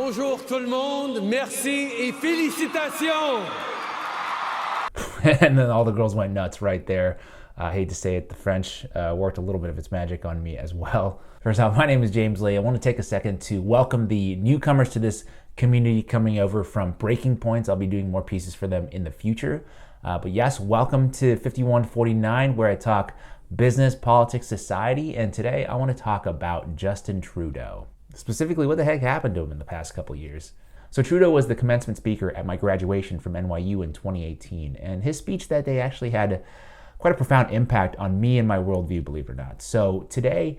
Bonjour tout le monde, merci et félicitations. And then all the girls went nuts right there. I hate to say it, the French worked a little bit of its magic on me as well. First off, my name is James Lee. I want to take a second to welcome the newcomers to this community coming over from Breaking Points. I'll be doing more pieces for them in the future. But yes, welcome to 5149, where I talk business, politics, society. And today I want to talk about Justin Trudeau. Specifically, what the heck happened to him in the past couple years? So Trudeau was the commencement speaker at my graduation from NYU in 2018. And his speech that day actually had quite a profound impact on me and my worldview, believe it or not. So today,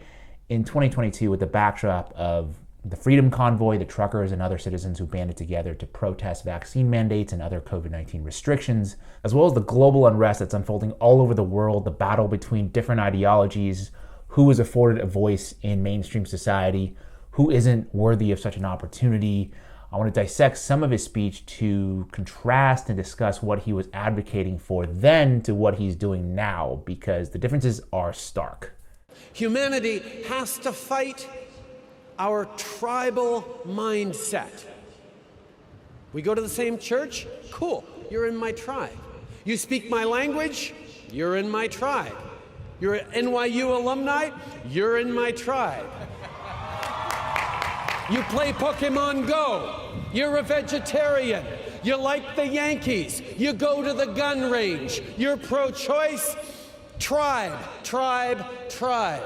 in 2022, with the backdrop of the Freedom Convoy, the truckers and other citizens who banded together to protest vaccine mandates and other COVID-19 restrictions, as well as the global unrest that's unfolding all over the world, the battle between different ideologies, who is afforded a voice in mainstream society, who isn't worthy of such an opportunity. I want to dissect some of his speech to contrast and discuss what he was advocating for then to what he's doing now, because the differences are stark. Humanity has to fight our tribal mindset. We go to the same church? Cool, you're in my tribe. You speak my language? You're in my tribe. You're an NYU alumni? You're in my tribe. You play Pokemon Go? You're a vegetarian. You like the Yankees. You go to the gun range. You're pro-choice. Tribe, tribe, tribe.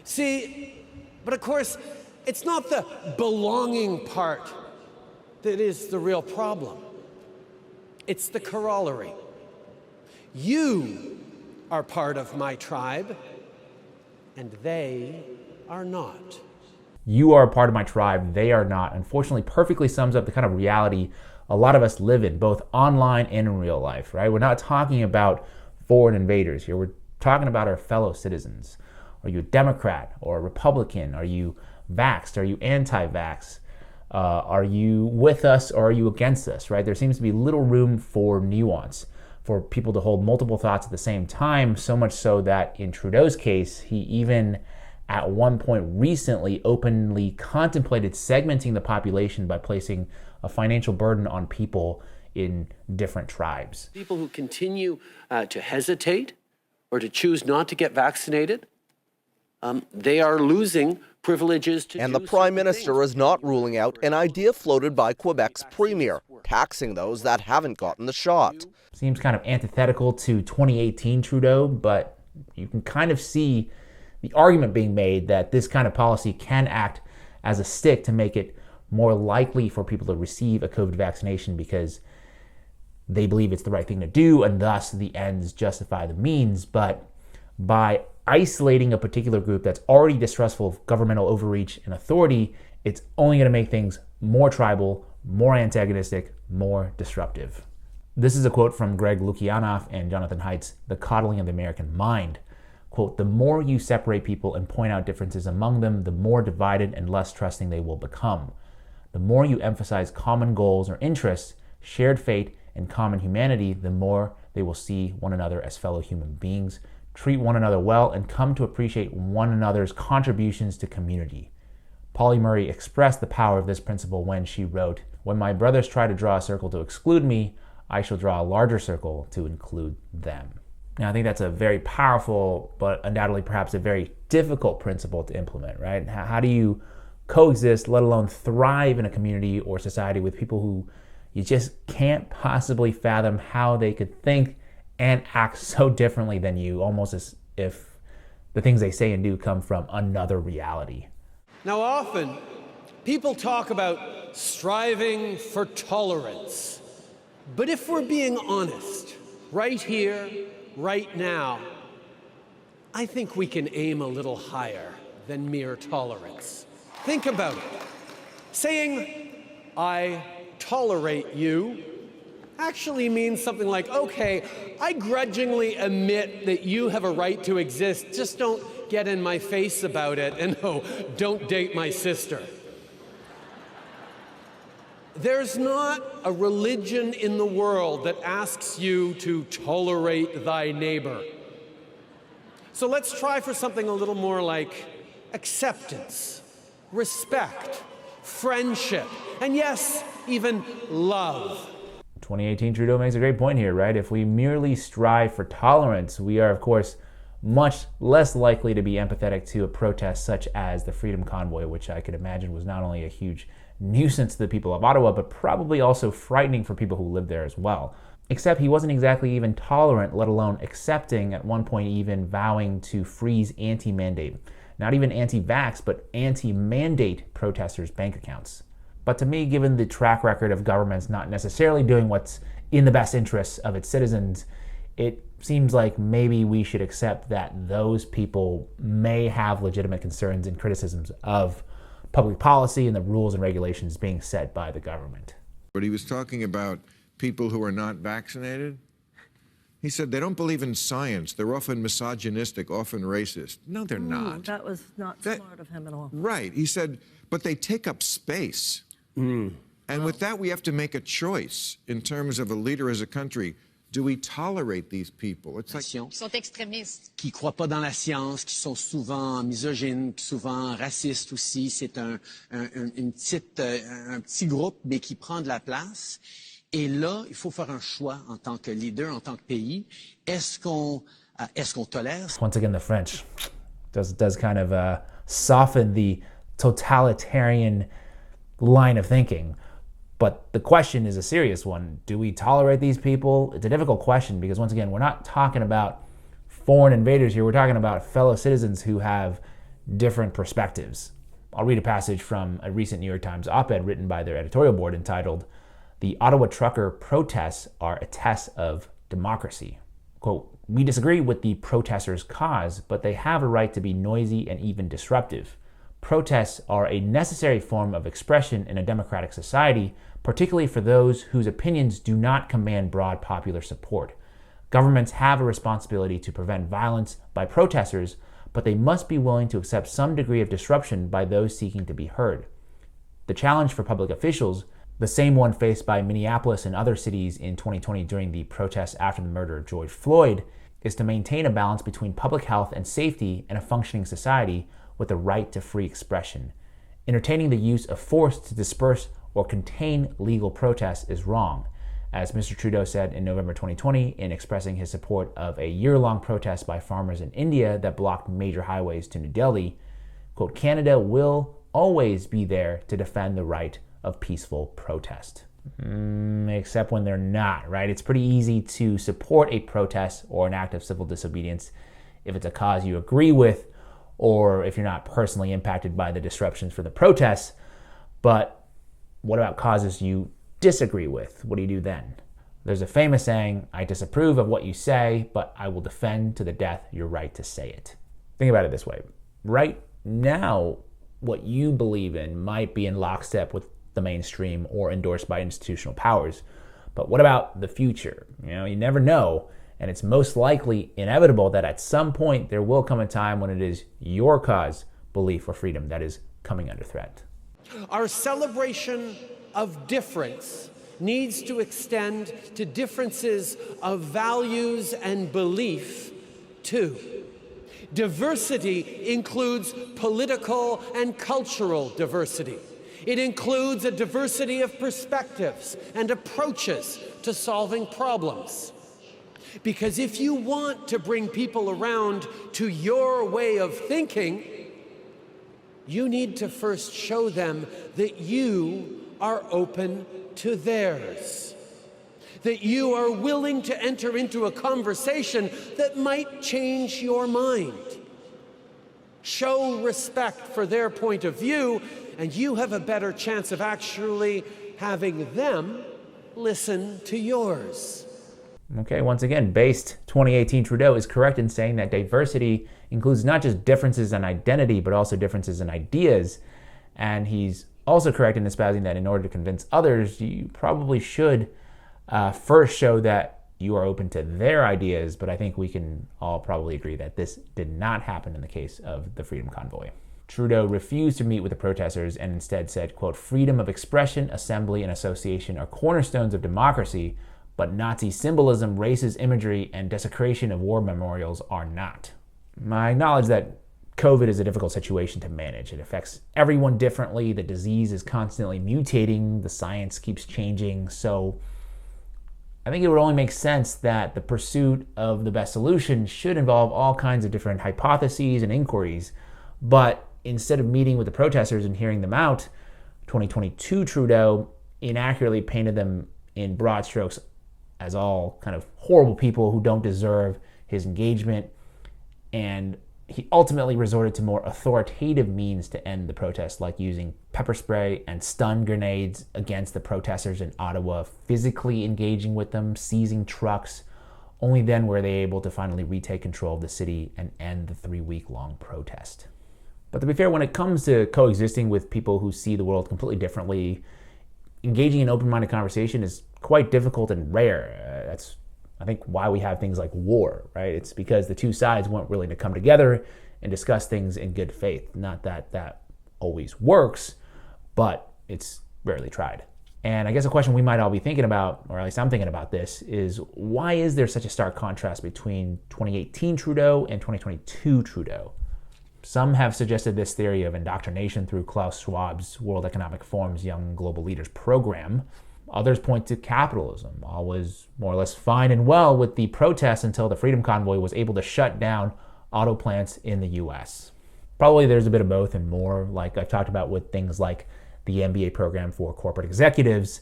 See, but of course, it's not the belonging part that is the real problem. It's the corollary. You are part of my tribe, and they are not. You are a part of my tribe, they are not, unfortunately perfectly sums up the kind of reality a lot of us live in, both online and in real life, right? We're not talking about foreign invaders here. We're talking about our fellow citizens. Are you a Democrat or a Republican? Are you vaxxed? Are you anti-vax? Are you with us or are you against us, right? There seems to be little room for nuance, for people to hold multiple thoughts at the same time, so much so that in Trudeau's case, he even at one point recently openly contemplated segmenting the population by placing a financial burden on people in different tribes. People who continue to hesitate or to choose not to get vaccinated, they are losing privileges to. And the Prime Minister is not ruling out an idea floated by Quebec's Premier, taxing those that haven't gotten the shot. Seems kind of antithetical to 2018 Trudeau, but you can kind of see the argument being made that this kind of policy can act as a stick to make it more likely for people to receive a COVID vaccination because they believe it's the right thing to do, and thus the ends justify the means. But by isolating a particular group that's already distrustful of governmental overreach and authority, it's only going to make things more tribal, more antagonistic, more disruptive. This is a quote from Greg Lukianoff and Jonathan Haidt's The Coddling of the American Mind. Quote, "The more you separate people and point out differences among them, the more divided and less trusting they will become. The more you emphasize common goals or interests, shared fate, and common humanity, the more they will see one another as fellow human beings, treat one another well, and come to appreciate one another's contributions to community." Pauli Murray expressed the power of this principle when she wrote, "When my brothers try to draw a circle to exclude me, I shall draw a larger circle to include them." Now, I think that's a very powerful, but undoubtedly perhaps a very difficult principle to implement, right? How do you coexist, let alone thrive in a community or society with people who you just can't possibly fathom how they could think and act so differently than you, almost as if the things they say and do come from another reality? Now, often people talk about striving for tolerance. But if we're being honest, right here, right now, I think we can aim a little higher than mere tolerance. Think about it. Saying, "I tolerate you," actually means something like, "Okay, I grudgingly admit that you have a right to exist, just don't get in my face about it, and no, don't date my sister." There's not a religion in the world that asks you to tolerate thy neighbor. So let's try for something a little more like acceptance, respect, friendship, and yes, even love. 2018 Trudeau makes a great point here, right? If we merely strive for tolerance, we are, of course, much less likely to be empathetic to a protest such as the Freedom Convoy, which I could imagine was not only a huge nuisance to the people of Ottawa, but probably also frightening for people who live there as well. Except he wasn't exactly even tolerant, let alone accepting, at one point even vowing to freeze anti-mandate. Not even anti-vax, but anti-mandate protesters' bank accounts. But to me, given the track record of governments not necessarily doing what's in the best interests of its citizens, it seems like maybe we should accept that those people may have legitimate concerns and criticisms of public policy and the rules and regulations being set by the government. But he was talking about people who are not vaccinated. He said they don't believe in science. They're often misogynistic, often racist. No, they're not. That was not smart of him at all. Right. He said, but they take up space. And with that, we have to make a choice in terms of a leader as a country. Do we tolerate these people? It's like, Qui sont extrémistes. Qui croient pas dans la science, qui sont souvent misogynes, souvent racistes aussi. C'est un petit groupe, mais qui prend de la place. Et là, il faut faire un choix en tant que leader, en tant que pays. Est-ce qu'on tolère? Once again, the French does kind of soften the totalitarian line of thinking. But the question is a serious one. Do we tolerate these people? It's a difficult question because, once again, we're not talking about foreign invaders here. We're talking about fellow citizens who have different perspectives. I'll read a passage from a recent New York Times op-ed written by their editorial board entitled, "The Ottawa Trucker Protests Are a Test of Democracy." Quote, "We disagree with the protesters' cause, but they have a right to be noisy and even disruptive. Protests are a necessary form of expression in a democratic society, particularly for those whose opinions do not command broad popular support. Governments have a responsibility to prevent violence by protesters, but they must be willing to accept some degree of disruption by those seeking to be heard. The challenge for public officials, the same one faced by Minneapolis and other cities in 2020 during the protests after the murder of George Floyd, is to maintain a balance between public health and safety and a functioning society with the right to free expression. Entertaining the use of force to disperse or contain legal protests is wrong," as Mr. Trudeau said in November 2020 in expressing his support of a year-long protest by farmers in India that blocked major highways to New Delhi. Quote, "Canada will always be there to defend the right of peaceful protest." Except when they're not, right? It's pretty easy to support a protest or an act of civil disobedience if it's a cause you agree with, or if you're not personally impacted by the disruptions for the protests. But what about causes you disagree with? What do you do then? There's a famous saying, "I disapprove of what you say, but I will defend to the death your right to say it." Think about it this way. Right now, what you believe in might be in lockstep with the mainstream or endorsed by institutional powers. But what about the future? You never know. And it's most likely inevitable that at some point there will come a time when it is your cause, belief, or freedom that is coming under threat. Our celebration of difference needs to extend to differences of values and belief, too. Diversity includes political and cultural diversity. It includes a diversity of perspectives and approaches to solving problems. Because if you want to bring people around to your way of thinking, you need to first show them that you are open to theirs, that you are willing to enter into a conversation that might change your mind. Show respect for their point of view, and you have a better chance of actually having them listen to yours. Okay, once again, based 2018 Trudeau is correct in saying that diversity includes not just differences in identity, but also differences in ideas. And he's also correct in espousing that in order to convince others, you probably should first show that you are open to their ideas. But I think we can all probably agree that this did not happen in the case of the Freedom Convoy. Trudeau refused to meet with the protesters and instead said, quote, "Freedom of expression, assembly, and association are cornerstones of democracy, but Nazi symbolism, racist imagery, and desecration of war memorials are not." I acknowledge that COVID is a difficult situation to manage. It affects everyone differently. The disease is constantly mutating. The science keeps changing. So I think it would only make sense that the pursuit of the best solution should involve all kinds of different hypotheses and inquiries. But instead of meeting with the protesters and hearing them out, 2022 Trudeau inaccurately painted them in broad strokes as all kind of horrible people who don't deserve his engagement. And he ultimately resorted to more authoritative means to end the protest, like using pepper spray and stun grenades against the protesters in Ottawa, physically engaging with them, seizing trucks. Only then were they able to finally retake control of the city and end the 3-week-long protest. But to be fair, when it comes to coexisting with people who see the world completely differently, engaging in open-minded conversation is quite difficult and rare. That's, I think, why we have things like war, right? It's because the two sides weren't willing to come together and discuss things in good faith. Not that that always works, but it's rarely tried. And I guess a question we might all be thinking about, or at least I'm thinking about this, is why is there such a stark contrast between 2018 Trudeau and 2022 Trudeau? Some have suggested this theory of indoctrination through Klaus Schwab's World Economic Forum's Young Global Leaders program. Others point to capitalism. All was more or less fine and well with the protests until the Freedom Convoy was able to shut down auto plants in the US. Probably there's a bit of both and more, like I've talked about with things like the MBA program for corporate executives.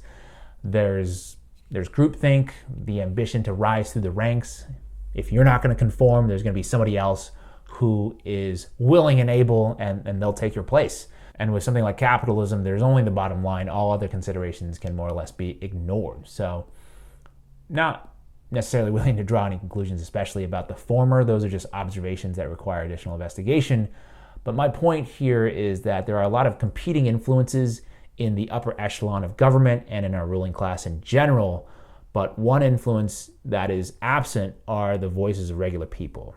There's groupthink, the ambition to rise through the ranks. If you're not going to conform, there's going to be somebody else who is willing and able, and they'll take your place. And with something like capitalism, there's only the bottom line. All other considerations can more or less be ignored. So not necessarily willing to draw any conclusions, especially about the former. Those are just observations that require additional investigation. But my point here is that there are a lot of competing influences in the upper echelon of government and in our ruling class in general. But one influence that is absent are the voices of regular people.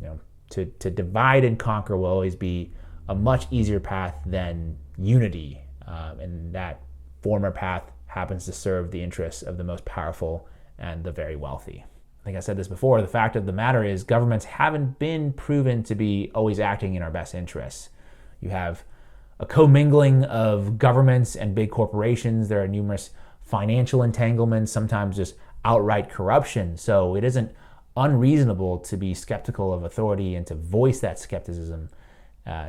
You know, to divide and conquer will always be a much easier path than unity. And that former path happens to serve the interests of the most powerful and the very wealthy. I think I said this before, the fact of the matter is governments haven't been proven to be always acting in our best interests. You have a commingling of governments and big corporations. There are numerous financial entanglements, sometimes just outright corruption. So it isn't unreasonable to be skeptical of authority and to voice that skepticism,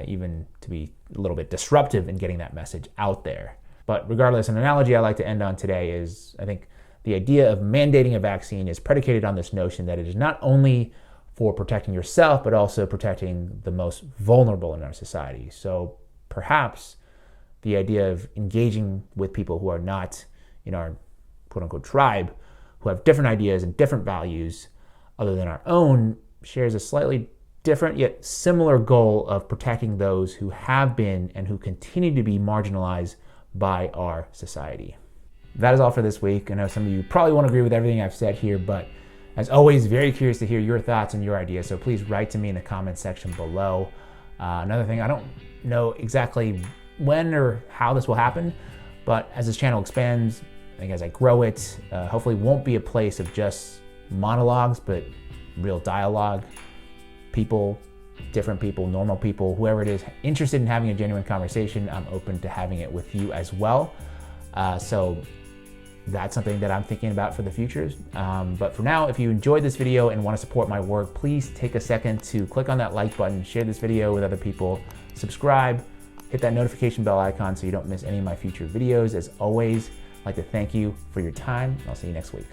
even to be a little bit disruptive in getting that message out there. But regardless, an analogy I like to end on today is, I think the idea of mandating a vaccine is predicated on this notion that it is not only for protecting yourself, but also protecting the most vulnerable in our society. So perhaps the idea of engaging with people who are not in our quote-unquote tribe, who have different ideas and different values other than our own, shares a slightly different yet similar goal of protecting those who have been and who continue to be marginalized by our society. That is all for this week. I know some of you probably won't agree with everything I've said here, but as always, very curious to hear your thoughts and your ideas, so please write to me in the comments section below. Another thing, I don't know exactly when or how this will happen, but as this channel expands, I think as I grow it, hopefully won't be a place of just monologues, but real dialogue. People, different people, normal people, whoever it is interested in having a genuine conversation, I'm open to having it with you as well. So that's something that I'm thinking about for the future. But for now, if you enjoyed this video and want to support my work, please take a second to click on that like button, share this video with other people, subscribe, hit that notification bell icon so you don't miss any of my future videos. As always, I'd like to thank you for your time. I'll see you next week.